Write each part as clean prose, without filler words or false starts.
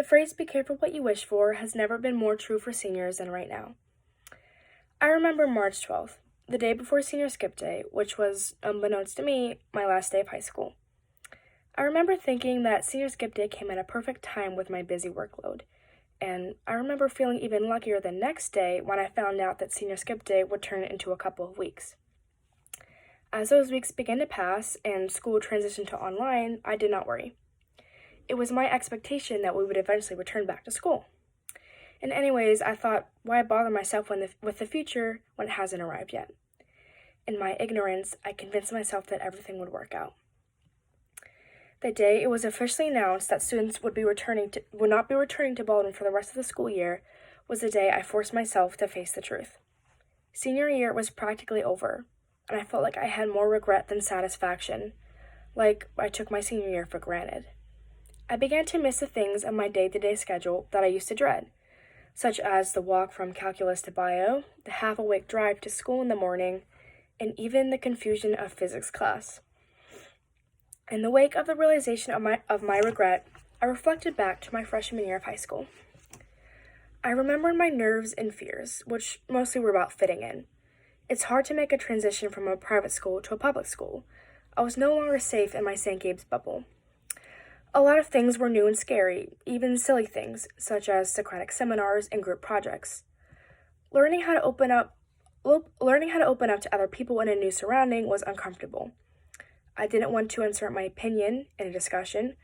The phrase "be careful what you wish for" has never been more true for seniors than right now. I remember March 12th, the day before senior skip day, which was, unbeknownst to me, my last day of high school. I remember thinking that senior skip day came at a perfect time with my busy workload, and I remember feeling even luckier the next day when I found out that senior skip day would turn into a couple of weeks. As those weeks began to pass and school transitioned to online, I did not worry. It was my expectation that we would eventually return back to school. And anyways, I thought, why bother myself with the future when it hasn't arrived yet? In my ignorance, I convinced myself that everything would work out. The day it was officially announced that students would not be returning to Baldwin for the rest of the school year was the day I forced myself to face the truth. Senior year was practically over, and I felt like I had more regret than satisfaction, like I took my senior year for granted. I began to miss the things on my day-to-day schedule that I used to dread, such as the walk from calculus to bio, the half-awake drive to school in the morning, and even the confusion of physics class. In the wake of the realization of my regret, I reflected back to my freshman year of high school. I remembered my nerves and fears, which mostly were about fitting in. It's hard to make a transition from a private school to a public school. I was no longer safe in my St. Gabe's bubble. A lot of things were new and scary, even silly things, such as Socratic seminars and group projects. Learning how to open up to other people in a new surrounding was uncomfortable. I didn't want to insert my opinion in a discussion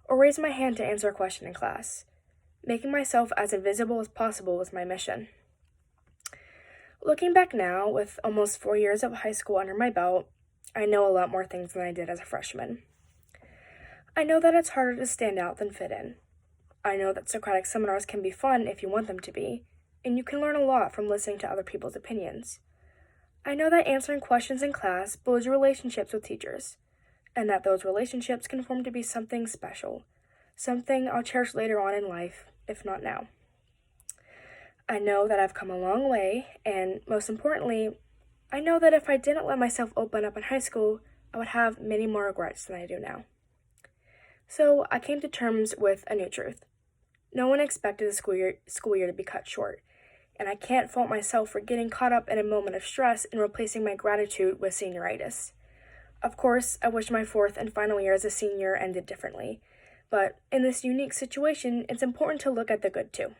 or raise my hand to answer a question in class. Making myself as invisible as possible was my mission. Looking back now, with almost 4 years of high school under my belt, I know a lot more things than I did as a freshman. I know that it's harder to stand out than fit in. I know that Socratic seminars can be fun if you want them to be, and you can learn a lot from listening to other people's opinions. I know that answering questions in class builds relationships with teachers, and that those relationships can form to be something special, something I'll cherish later on in life, if not now. I know that I've come a long way, and most importantly, I know that if I didn't let myself open up in high school, I would have many more regrets than I do now. So I came to terms with a new truth. No one expected the school year to be cut short, and I can't fault myself for getting caught up in a moment of stress and replacing my gratitude with senioritis. Of course, I wish my fourth and final year as a senior ended differently, but in this unique situation, it's important to look at the good too.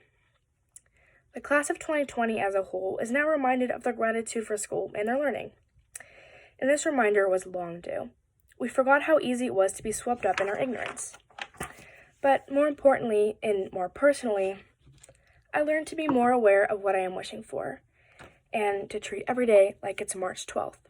The class of 2020 as a whole is now reminded of their gratitude for school and their learning. And this reminder was long due. We forgot how easy it was to be swept up in our ignorance. But more importantly, and more personally, I learned to be more aware of what I am wishing for, and to treat every day like it's March 12th.